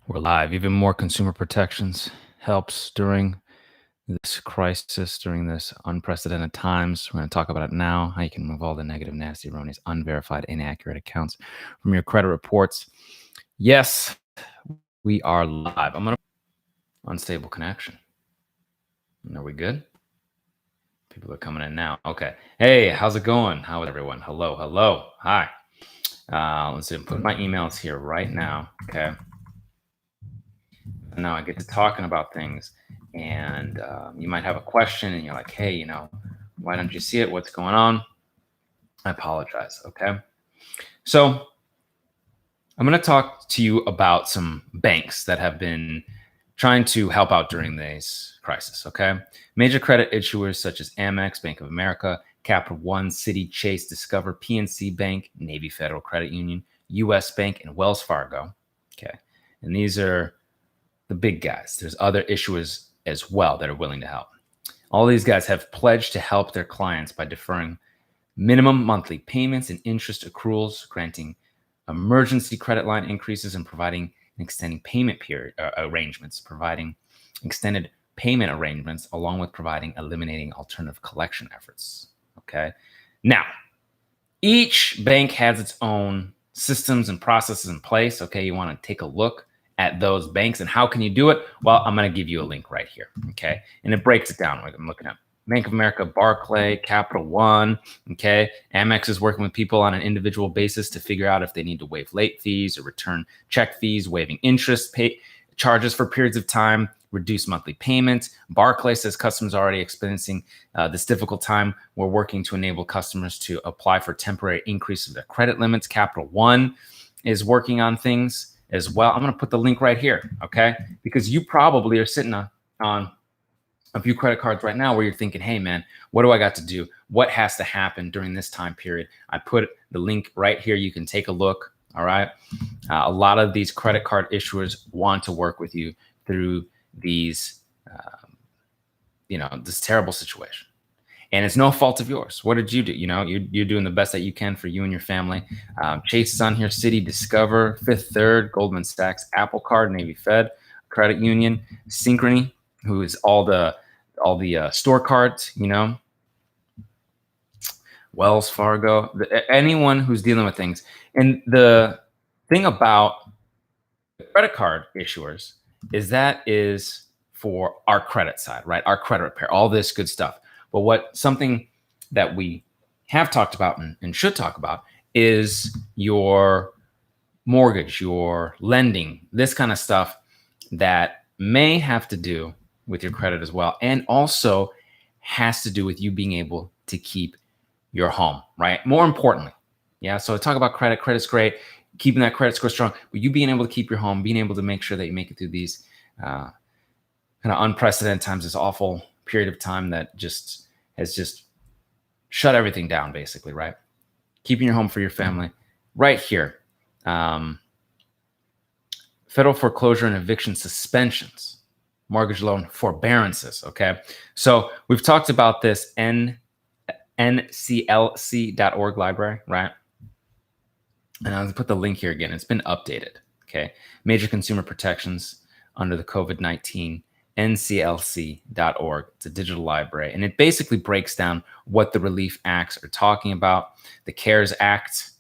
We're live. Even more consumer protections helps during this crisis, during this unprecedented times. We're going to talk about it now, how you can remove all the negative, nasty, erroneous, unverified, inaccurate accounts from your credit reports. Yes, we are live. I'm going to unstable connection. Are we good? People are coming in now. Okay. Hey, how's it going? How is everyone? Hello, hello. Hi. Let's see. Put my emails here right now. Okay. Now I get to talking about things, and you might have a question, and you're like, "Hey, why don't you see it? What's going on?" I apologize. Okay, so I'm going to talk to you about some banks that have been trying to help out during this crisis. Okay, major credit issuers such as Amex, Bank of America, Capital One, Citi, Chase, Discover, PNC Bank, Navy Federal Credit Union, U.S. Bank, and Wells Fargo. Okay, and these are the big guys. There's other issuers as well that are willing to help. All these guys have pledged to help their clients by deferring minimum monthly payments and interest accruals, granting emergency credit line increases, and providing an extending payment period arrangements, providing extended payment arrangements, along with eliminating alternative collection efforts. Okay. Now, each bank has its own systems and processes in place. Okay. You want to take a look at those banks and how can you do it? Well, I'm going to give you a link right here. Okay. And it breaks it down. Like I'm looking at Bank of America, Barclay, Capital One. Okay. Amex is working with people on an individual basis to figure out if they need to waive late fees or return check fees, waiving interest charges for periods of time, reduce monthly payments. Barclay says customers are already experiencing this difficult time. We're working to enable customers to apply for temporary increase of their credit limits. Capital One is working on things as well. I'm going to put the link right here, okay? Because you probably are sitting on a few credit cards right now where you're thinking, hey, man, what do I got to do? What has to happen during this time period? I put the link right here. You can take a look, all right? A lot of these credit card issuers want to work with you through these, this terrible situation. And it's no fault of yours. What did you do? You're doing the best that you can for you and your family. Chase is on here, Citi, Discover, Fifth Third, Goldman Sachs, Apple Card, Navy Fed, Credit Union, Synchrony, who is all the store cards, Wells Fargo, anyone who's dealing with things. And the thing about credit card issuers is for our credit side, right? Our credit repair, all this good stuff. But something that we have talked about and should talk about is your mortgage, your lending, this kind of stuff that may have to do with your credit as well. And also has to do with you being able to keep your home, right? More importantly. Yeah. So I talk about credit. Credit's great. Keeping that credit score strong, but you being able to keep your home, being able to make sure that you make it through these kind of unprecedented times, this awful period of time that has shut everything down, basically, right? Keeping your home for your family, right here. Federal foreclosure and eviction suspensions, mortgage loan forbearances. Okay, so we've talked about this nclc.org library, right? And I'll put the link here again. It's been updated. Okay, major consumer protections under the COVID-19. nclc.org. It's a digital library, and it basically breaks down what the relief acts are talking about. The CARES Act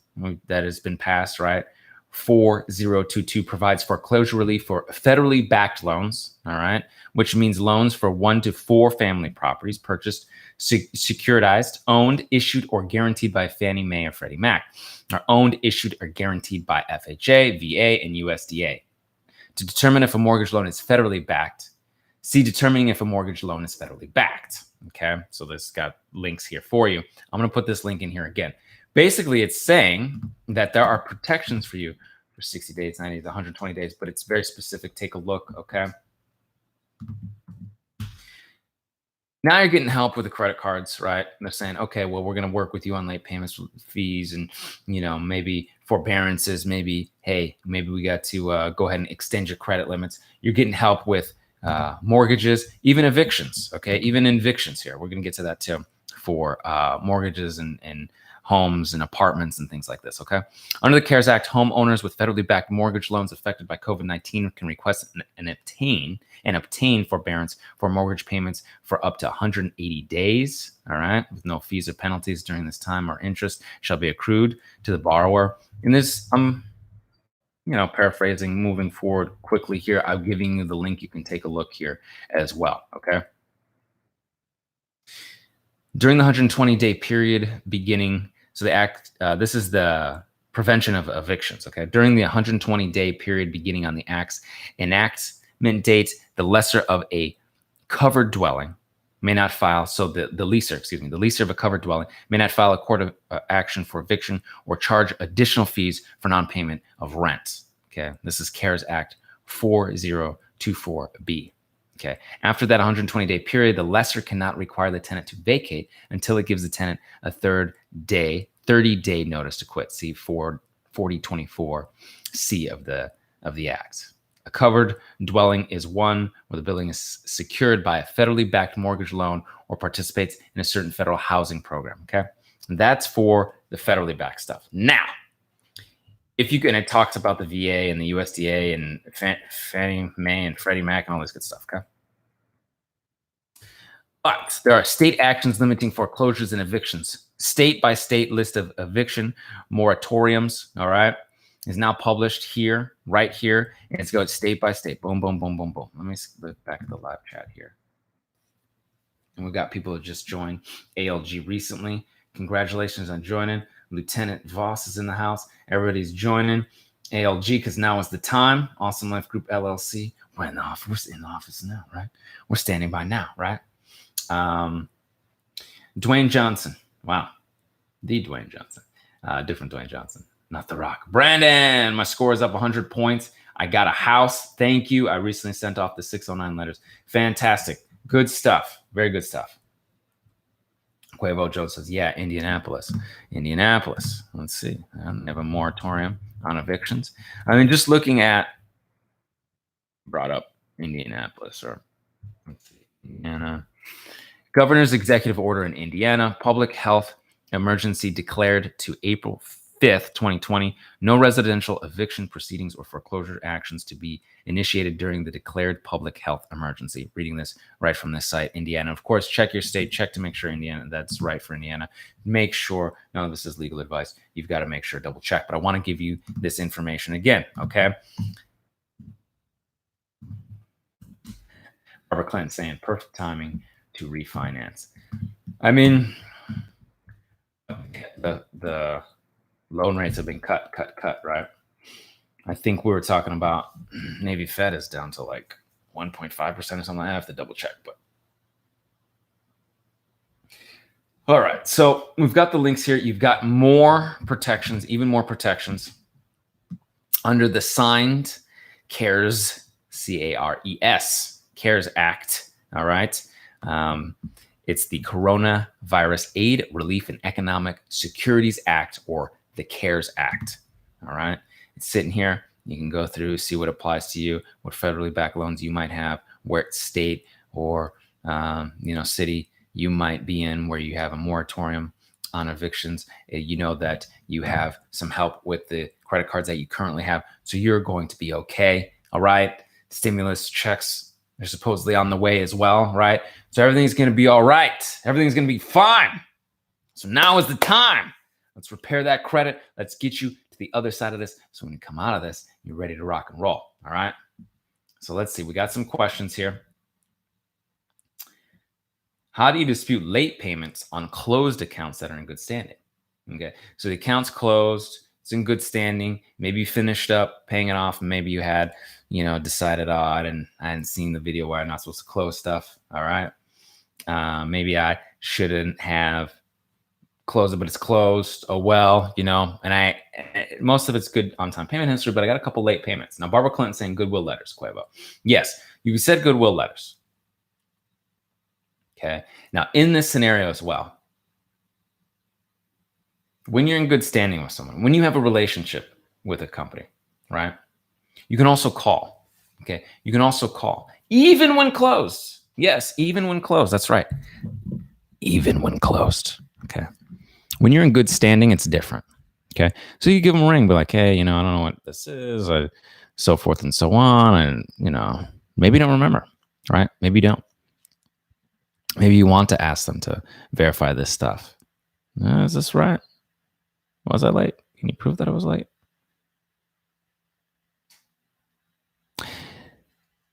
that has been passed, right? 4022 provides foreclosure relief for federally backed loans, all right, which means loans for 1 to 4 family properties purchased, securitized, owned, issued, or guaranteed by Fannie Mae or Freddie Mac, are owned, issued, or guaranteed by FHA, VA, and USDA. To determine if a mortgage loan is federally backed, see determining if a mortgage loan is federally backed. Okay, so this got links here for you. I'm going to put this link in here again. Basically, it's saying that there are protections for you for 60 days, 90 days, 120 days, but it's very specific. Take a look, okay? Now you're getting help with the credit cards, right? And they're saying, okay, well, we're going to work with you on late payments, fees, and maybe forbearances. Maybe, hey, maybe we got to go ahead and extend your credit limits. You're getting help with mortgages, even evictions. Okay, even evictions here. We're going to get to that too for mortgages and homes and apartments and things like this, okay? Under the CARES Act, homeowners with federally backed mortgage loans affected by COVID-19 can request and obtain forbearance for mortgage payments for up to 180 days, all right, with no fees or penalties during this time, or interest shall be accrued to the borrower. And this, paraphrasing, moving forward quickly here, I'm giving you the link. You can take a look here as well, okay? During the 120-day period beginning, so the act, this is the prevention of evictions, okay? During the 120-day period beginning on the act's enactment date, the lessor of a covered dwelling may not file, so the leaser of a covered dwelling may not file a court of action for eviction or charge additional fees for non-payment of rent, okay? This is CARES Act 4024B. Okay. After that 120-day period, the lessor cannot require the tenant to vacate until it gives the tenant a 30-day notice to quit. See 4024C of the Act. A covered dwelling is one where the building is secured by a federally backed mortgage loan or participates in a certain federal housing program. Okay. And that's for the federally backed stuff. Now, if you can, it talks about the VA and the USDA and Fannie Mae and Freddie Mac and all this good stuff, okay? But there are state actions limiting foreclosures and evictions. State by state list of eviction moratoriums, all right, is now published here, right here, and it's going state by state. Boom, boom, boom, boom, boom. Let me look back at the live chat here. And we've got people who just joined ALG recently. Congratulations on joining. Lieutenant Voss is in the house. Everybody's joining ALG because now is the time. Awesome Life Group LLC. We're in the office. We're in the office now, right? We're standing by now, right? Dwayne Johnson. Wow. The Dwayne Johnson. Different Dwayne Johnson. Not The Rock. Brandon, my score is up 100 points. I got a house. Thank you. I recently sent off the 609 letters. Fantastic. Good stuff. Very good stuff. Quavo Joe says, yeah, Indianapolis. Let's see. They have a moratorium on evictions. I mean, just looking at, brought up Indianapolis, or let's see, Indiana. Governor's executive order in Indiana, public health emergency declared to April 5th, 2020. No residential eviction proceedings or foreclosure actions to be initiated during the declared public health emergency. Reading this right from this site, Indiana. Of course, check your state. Check to make sure Indiana, that's right for Indiana. Make sure, none of this is legal advice. You've got to make sure, double check. But I want to give you this information again, okay? Barbara Clinton saying perfect timing to refinance. I mean, the loan rates have been cut, right? I think we were talking about Navy Fed is down to like 1.5% or something. I have to double check, but. All right, so we've got the links here. You've got more protections, even more protections under the signed CARES, C-A-R-E-S, CARES Act, all right? It's the Coronavirus Aid, Relief, and Economic Securities Act, or the CARES Act, all right? It's sitting here. You can go through, see what applies to you, what federally backed loans you might have, where state or, city you might be in where you have a moratorium on evictions. You know that you have some help with the credit cards that you currently have. So you're going to be okay, all right? Stimulus checks are supposedly on the way as well, right? So everything's going to be all right. Everything's going to be fine. So now is the time. Let's repair that credit. Let's get you to the other side of this. So when you come out of this, you're ready to rock and roll. All right. So let's see. We got some questions here. How do you dispute late payments on closed accounts that are in good standing? Okay. So the account's closed. It's in good standing. Maybe you finished up paying it off. And maybe you had, decided, I hadn't seen the video where I'm not supposed to close stuff. All right. Maybe I shouldn't have closed it, but it's closed. Oh, well, and most of it's good on-time payment history, but I got a couple late payments. Now, Barbara Clinton saying goodwill letters, Quavo. Yes, you said goodwill letters. Okay. Now, in this scenario as well, when you're in good standing with someone, when you have a relationship with a company, right? You can also call. Okay. You can also call, even when closed. Yes, even when closed. That's right. Even when closed. Okay. When you're in good standing, it's different. Okay. So you give them a ring, be like, hey, I don't know what this is, so forth and so on. And, maybe you don't remember, right? Maybe you don't. Maybe you want to ask them to verify this stuff. Is this right? Was I late? Can you prove that I was late?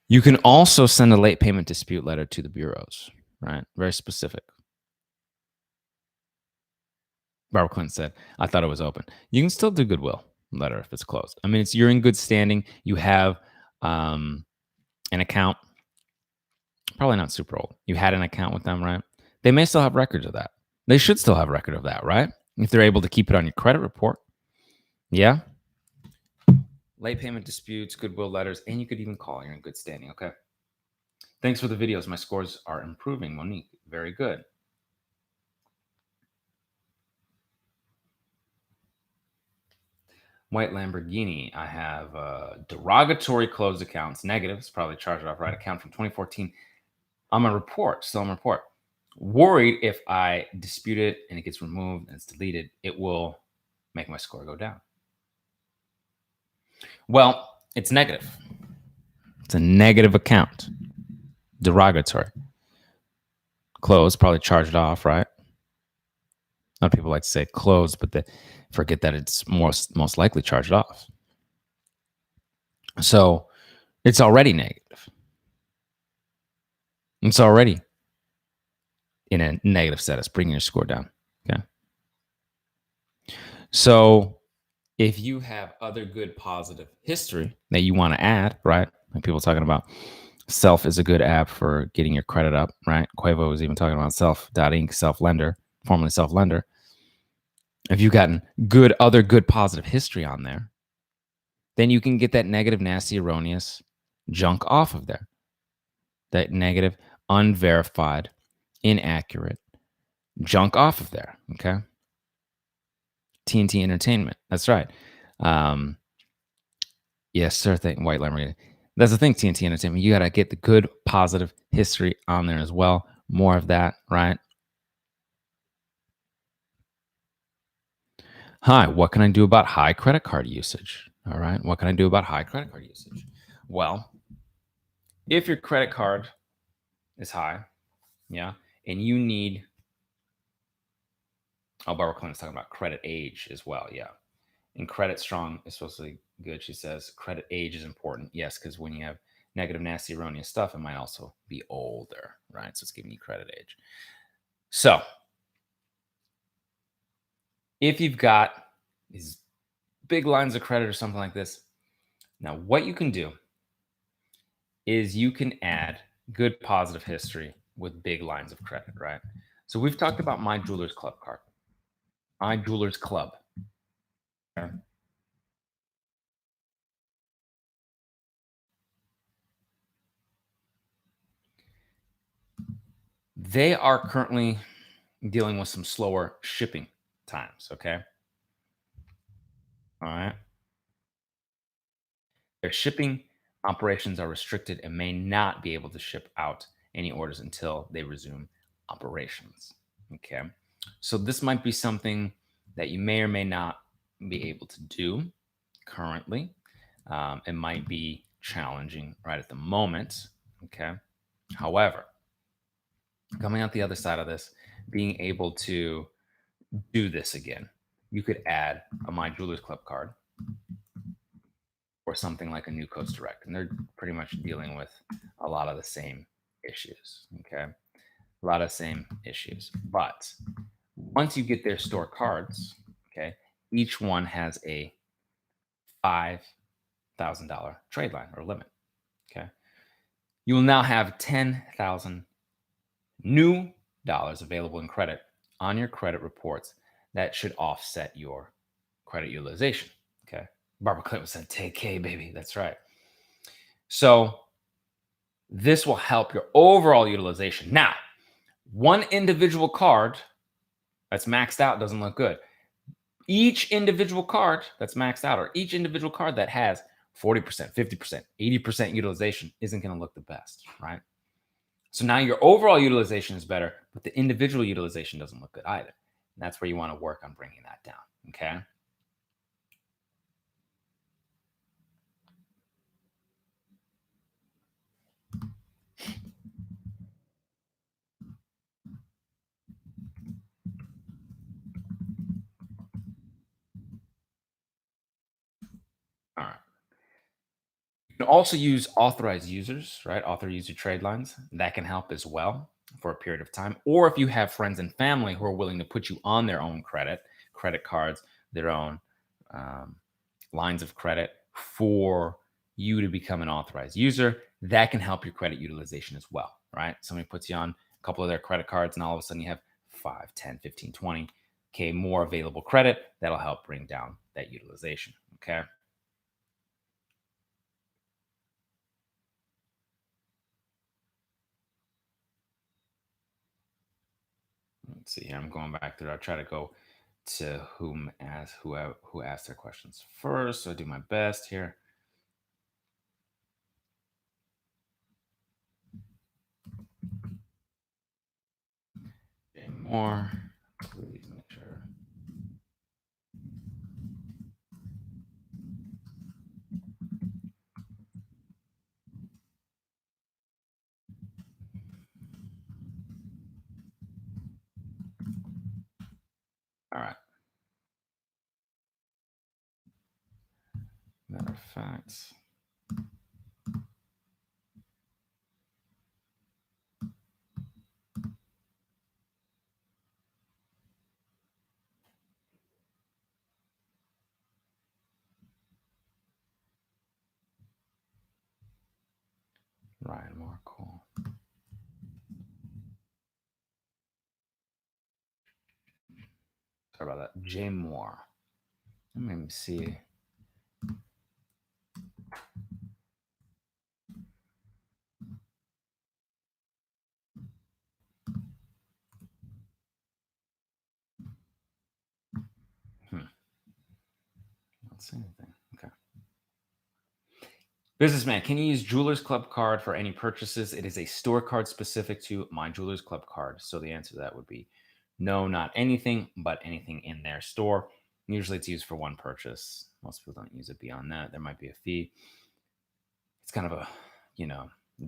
You can also send a late payment dispute letter to the bureaus, right? Very specific. Barbara Clinton said, I thought it was open. You can still do goodwill letter if it's closed. I mean, you're in good standing. You have an account, probably not super old. You had an account with them, right? They may still have records of that. They should still have record of that, right? If they're able to keep it on your credit report. Yeah. Late payment disputes, goodwill letters, and you could even call. You're in good standing, okay? Thanks for the videos. My scores are improving, Monique. Very good. White Lamborghini. I have derogatory closed accounts, negatives, probably charged off right account from 2014. I'm a report, still on report. Worried if I dispute it and it gets removed and it's deleted, it will make my score go down. Well, it's negative. It's a negative account. Derogatory. Closed, probably charged off, right? A lot of people like to say closed, but they forget that it's most likely charged off. So it's already negative. It's already in a negative status, bringing your score down. Okay. So if you have other good positive history that you want to add, right? Like people talking about Self is a good app for getting your credit up, right? Quavo was even talking about Self.Inc, Self-Lender, formerly Self-Lender. If you've gotten other good positive history on there, then you can get that negative, nasty, erroneous junk off of there. That negative, unverified, inaccurate junk off of there, okay? TNT Entertainment, that's right. Yes, sir, White Lamborghini. That's the thing, TNT Entertainment. You got to get the good, positive history on there as well. More of that, right? Hi, what can I do about high credit card usage? All right, what can I do about high credit card usage? Well, if your credit card is high, yeah, and you need, Barbara Clinton's talking about credit age as well, yeah. And credit strong is supposed to be good. She says credit age is important. Yes, because when you have negative, nasty, erroneous stuff, it might also be older, right? So it's giving you credit age. So if you've got these big lines of credit or something like this, now what you can do is you can add good positive history with big lines of credit, right? So we've talked about My Jewelers Club card. My Jewelers Club. They are currently dealing with some slower shipping times, okay? All right. Their shipping operations are restricted and may not be able to ship out any orders until they resume operations. Okay. So this might be something that you may or may not be able to do currently. It might be challenging right at the moment. Okay. However, coming out the other side of this, being able to do this again, you could add a My Jewelers Club card or something like a New Coast Direct. And they're pretty much dealing with a lot of the same issues. Okay. A lot of same issues. But once you get their store cards, okay, each one has a $5,000 trade line or limit. Okay. You will now have 10,000 new dollars available in credit on your credit reports that should offset your credit utilization. Okay. Barbara Clinton said, take K, baby. That's right. So this will help your overall utilization. Now, one individual card that's maxed out doesn't look good. Each individual card that's maxed out, or each individual card that has 40%, 50%, 80% utilization isn't going to look the best, right? So now your overall utilization is better, but the individual utilization doesn't look good either. That's where you want to work on bringing that down. Okay. All right. You can also use authorized users, right? Author user trade lines. That can help as well for a period of time. Or if you have friends and family who are willing to put you on their own credit cards, their own um, lines of credit for you to become an authorized user, that can help your credit utilization as well, right? Somebody puts you on a couple of their credit cards and all of a sudden you have 5, 10, 15, 20K more available credit. That'll help bring down that utilization, okay? Let's see here. I'm going back through. I'll try to go to who asked their questions first. So I do my best here. Okay, more. Please make sure. All right. Matter of fact. Ryan Moore, cool. Sorry about that. Jay Moore. Let me see. Don't see anything. Okay. Businessman, can you use Jewelers Club card for any purchases? It is a store card specific to my Jewelers Club card. So the answer to that would be no, not anything, but anything in their store. Usually it's used for one purchase. Most people don't use it beyond that. There might be a fee. It's kind of a,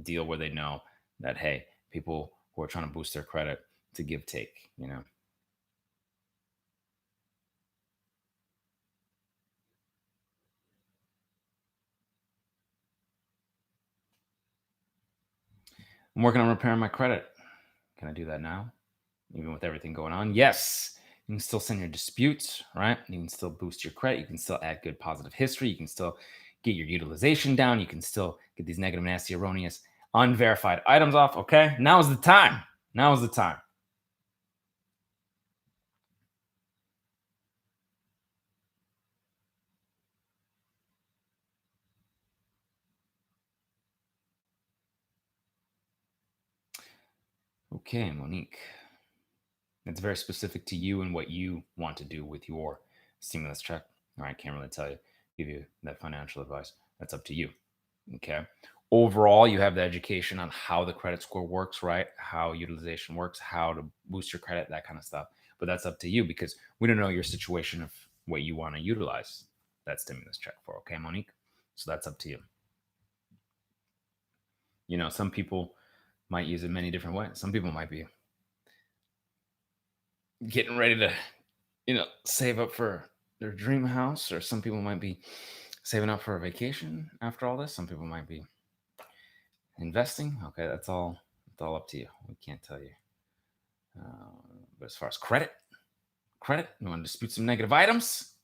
deal where they know that, hey, people who are trying to boost their credit to give take. I'm working on repairing my credit. Can I do that now? Even with everything going on? Yes. You can still send your disputes, right? You can still boost your credit. You can still add good positive history. You can still get your utilization down. You can still get these negative, nasty, erroneous, unverified items off. Okay. Now is the time. Now is the time. Okay, Monique. It's very specific to you and what you want to do with your stimulus check. All right, can't really tell you, give you that financial advice. That's up to you. Okay. Overall, you have the education on how the credit score works, right? How utilization works, how to boost your credit, that kind of stuff. But that's up to you because we don't know your situation of what you want to utilize that stimulus check for. Okay, Monique? So that's up to you. Some people might use it many different ways. Some people might be getting ready to, save up for their dream house, or some people might be saving up for a vacation after all this. Some people might be investing. Okay, that's all up to you. We can't tell you. But as far as credit, you want to dispute some negative items?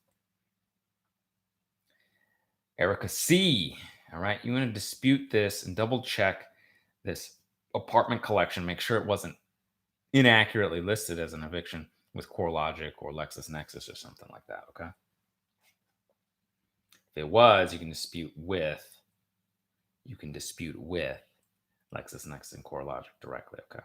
Erica C. All right, you want to dispute this and double check this apartment collection. Make sure it wasn't inaccurately listed as an eviction with CoreLogic or LexisNexis or something like that. Okay. If it was, you can dispute with LexisNexis and CoreLogic directly. Okay.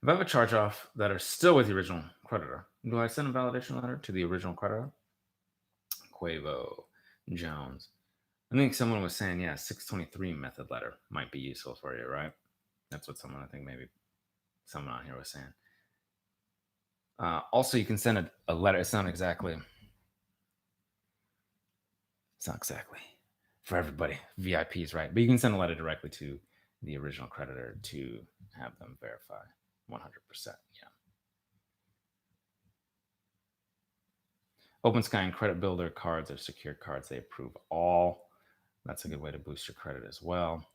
If I have a charge off that are still with the original creditor, do I send a validation letter to the original creditor? Quavo Jones. I think someone was saying, yeah, 623 method letter might be useful for you, right? That's what someone, I think maybe someone on here was saying. Also, you can send a letter. It's not exactly for everybody, VIPs, right? But you can send a letter directly to the original creditor to have them verify 100%. Yeah. Open Sky and Credit Builder cards are secured cards. They approve all. That's a good way to boost your credit as well.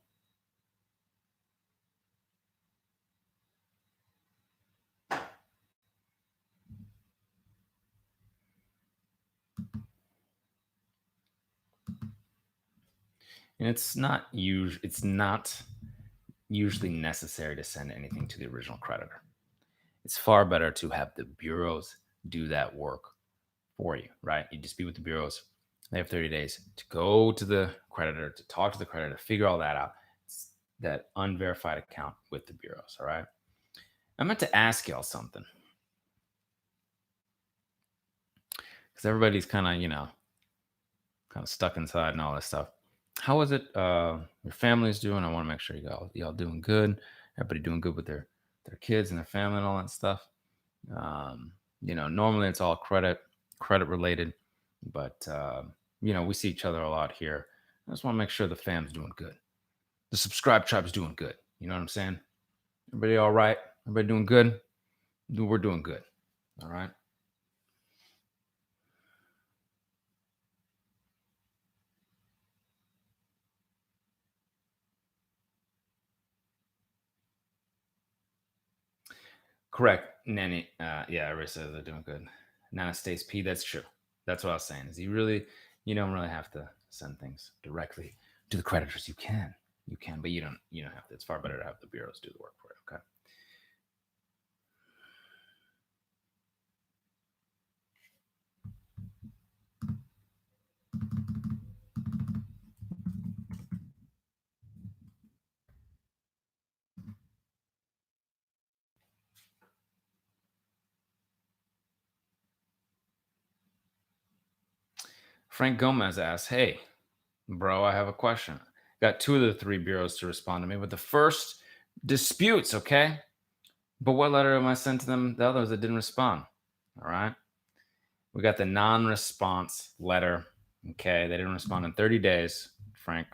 And it's not usually necessary to send anything to the original creditor. It's far better to have the bureaus do that work for you, right? You just be with the bureaus. They have 30 days to go to the creditor, to talk to the creditor, figure all that out. It's that unverified account with the bureaus, all right? I meant to ask y'all something because everybody's kind of stuck inside and all this stuff. How is it your family's doing? I want to make sure y'all doing good. Everybody doing good with their kids and their family and all that stuff. Normally it's all credit related, but we see each other a lot here. I just want to make sure the fam's doing good. The subscribe tribe's doing good. You know what I'm saying? Everybody all right? Everybody doing good? We're doing good. All right. Correct, Nanny. Yeah, everybody says they're doing good. Nana Stace P. That's true. That's what I was saying. Is you don't really have to send things directly to the creditors. You can, but you don't have to. It's far better to have the bureaus do the work for you. Okay. Frank Gomez asks, "Hey, bro, I have a question. Got two of the three bureaus to respond to me, but the first disputes. Okay, but what letter am I sent to them? The others that didn't respond. All right." We got the non-response letter. Okay, they didn't respond in 30 days. Frank,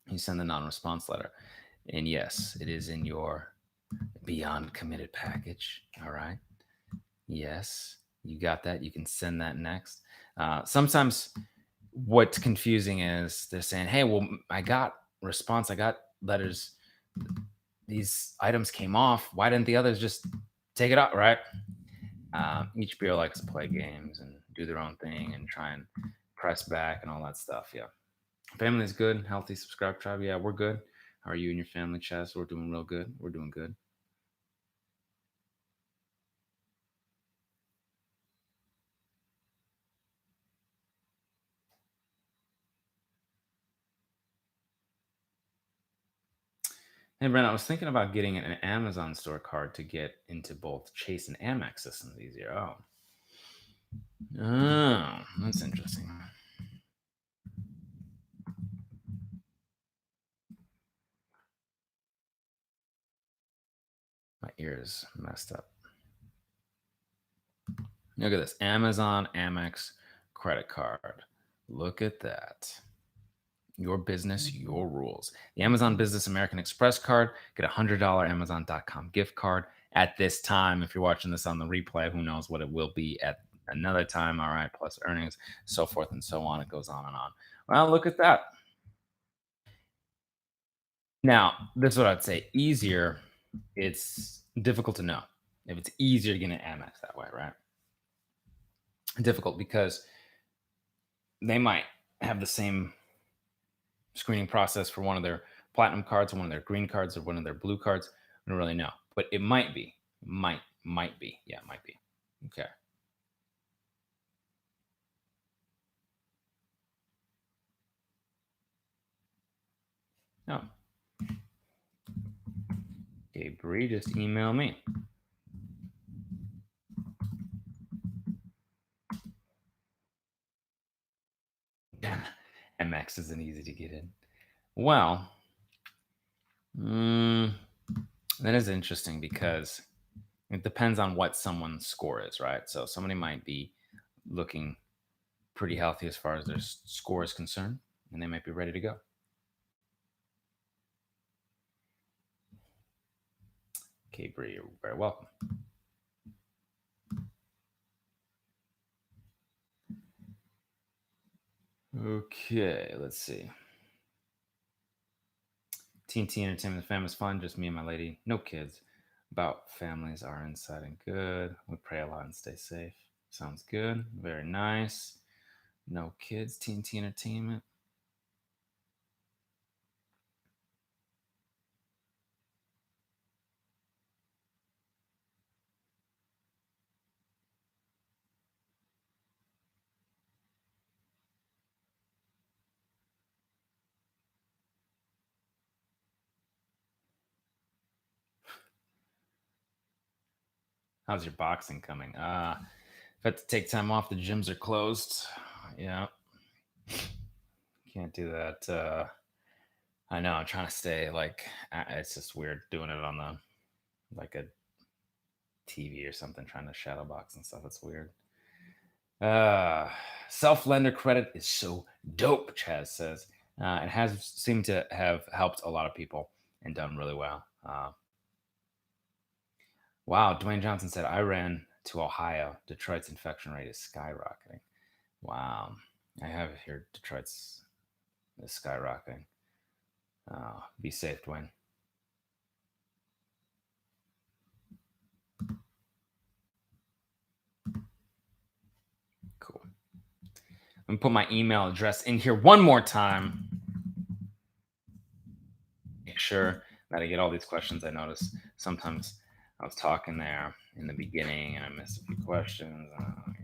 you send the non-response letter, and yes, it is in your beyond committed package. All right. Yes, you got that. You can send that next. Sometimes what's confusing is they're saying, "Hey, well, I got response. I got letters. These items came off. Why didn't the others just take it out?" Right? Each bureau likes to play games and do their own thing and try and press back and all that stuff. Yeah. Family's good. Healthy subscribe tribe. Yeah, we're good. How are you and your family, Chess? We're doing real good. We're doing good. Hey, Brent, I was thinking about getting an Amazon store card to get into both Chase and Amex systems easier. Oh, that's interesting. My ear is messed up. Look at this Amazon Amex credit card. Look at that. Your business, your rules. The Amazon Business American Express card. Get a $100 Amazon.com gift card at this time. If you're watching this on the replay, who knows what it will be at another time. All right, plus earnings, so forth and so on. It goes on and on. Well, look at that. Now, this is what I'd say. Easier, it's difficult to know if it's easier to get an Amex that way, right? Difficult because they might have the same screening process for one of their platinum cards or one of their green cards or one of their blue cards. I don't really know, but it might be. Might be. Yeah, it might be. Okay. No. Okay, Bree, just email me. MX isn't easy to get in. Well, that is interesting because it depends on what someone's score is, right? So somebody might be looking pretty healthy as far as their score is concerned, and they might be ready to go. Okay, Bree, you're very welcome. Okay, let's see. TNT Entertainment Fam is fun. Just me and my lady. No kids. About families are inside and good. We pray a lot and stay safe. Sounds good. Very nice. No kids. TNT Entertainment. How's your boxing coming? I've had to take time off. The gyms are closed. Yeah. Can't do that. I know. I'm trying to stay like, it's just weird doing it on the, like a TV or something, trying to shadow box and stuff. It's weird. Self lender credit is so dope, Chaz says. It has seemed to have helped a lot of people and done really well. Wow, Dwayne Johnson said, I ran to Ohio. Detroit's infection rate is skyrocketing. Wow. I have here Detroit's is skyrocketing. Be safe, Dwayne. Cool. I'm gonna put my email address in here one more time. Make sure that I get all these questions. I noticed sometimes I was talking there in the beginning and I missed a few questions. I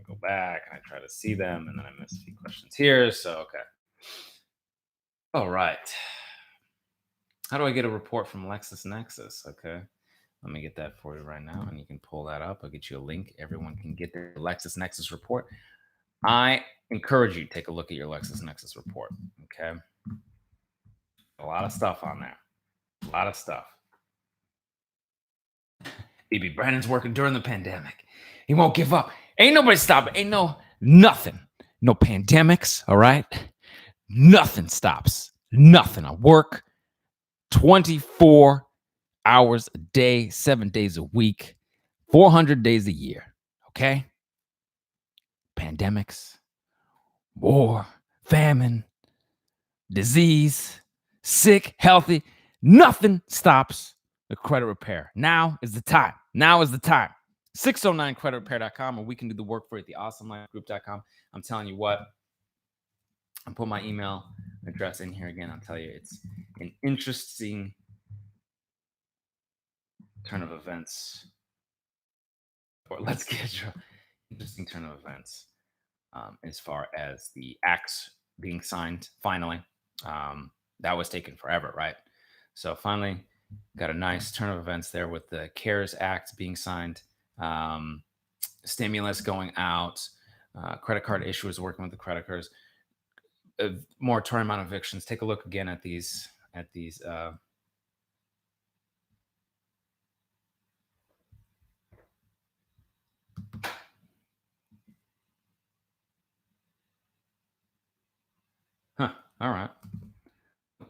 go back and I try to see them and then I missed a few questions here. So, okay. All right. How do I get a report from LexisNexis? Okay. Let me get that for you right now, and you can pull that up. I'll get you a link. Everyone can get the LexisNexis report. I encourage you to take a look at your LexisNexis report. Okay. A lot of stuff on there. A lot of stuff. BB Brandon's working during the pandemic. He won't give up. Ain't nobody stopping. Ain't nothing. No pandemics. All right. Nothing stops. Nothing. I work 24 hours a day, 7 days a week, 400 days a year. Okay. Pandemics, war, famine, disease, sick, healthy. Nothing stops the credit repair. Now is the time. Now is the time. 609creditrepair.com, or we can do the work for you at theawesomelifegroup.com. I'm telling you what, I'll put my email address in here again. I'll tell you, it's an interesting turn of events. Or let's get your interesting turn of events as far as the acts being signed finally. That was taken forever, right? So finally got a nice turn of events there with the CARES Act being signed, stimulus going out, credit card issuers working with the credit cards, moratorium on evictions. Take a look again at these all right.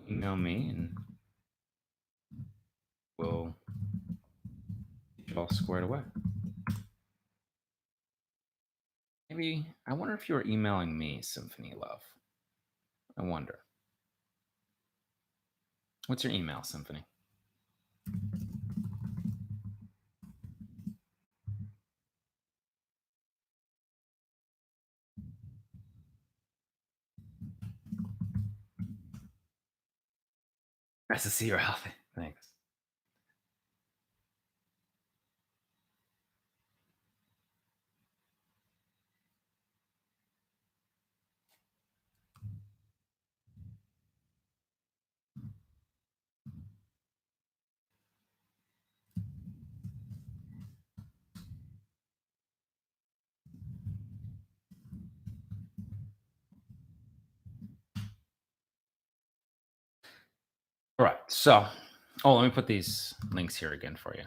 Email me and we'll get you all squared away. Maybe, I wonder if you're emailing me, Symphony Love. I wonder. What's your email, Symphony? Nice to see you're healthy. Thanks. All right. So, oh, let me put these links here again for you.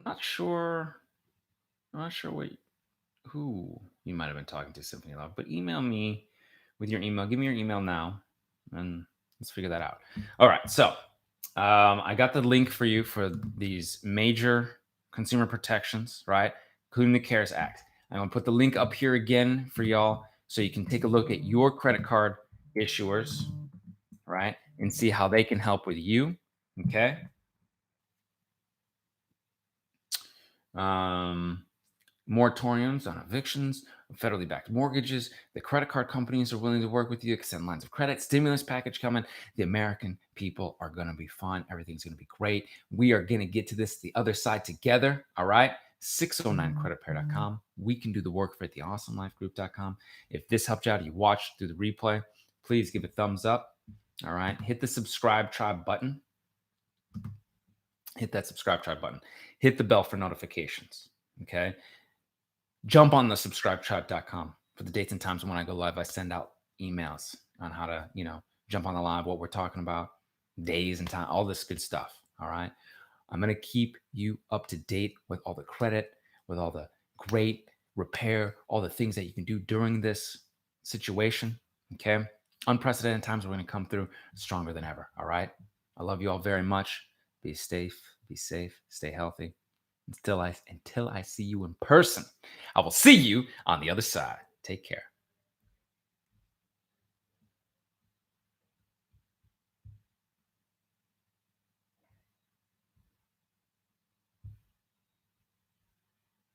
Not sure. I'm not sure who you might have been talking to, Symphony Love, but email me with your email. Give me your email now, and let's figure that out. All right. So, I got the link for you for these major consumer protections, right? Including the CARES Act. I'm going to put the link up here again for y'all so you can take a look at your credit card issuers, right? And see how they can help with you. Okay. Um, Moratoriums on evictions, federally backed mortgages. The credit card companies are willing to work with you, extend lines of credit, stimulus package coming. The American people are going to be fine. Everything's going to be great. We are going to get to this the other side together. All right. 609creditpair.com. We can do the work for it, theawesomelifegroup.com. If this helped you out, you watched through the replay, please give a thumbs up. All right. Hit the subscribe tribe button. Hit that subscribe tribe button. Hit the bell for notifications. Okay. Jump on the subscribetribe.com for the dates and times when I go live. I send out emails on how to, jump on the live, what we're talking about, days and time, all this good stuff. All right. I'm going to keep you up to date with all the credit, with all the great repair, all the things that you can do during this situation. Okay. Unprecedented times, we're going to come through stronger than ever. All right. I love you all very much. Be safe, stay healthy. Until I see you in person, I will see you on the other side. Take care.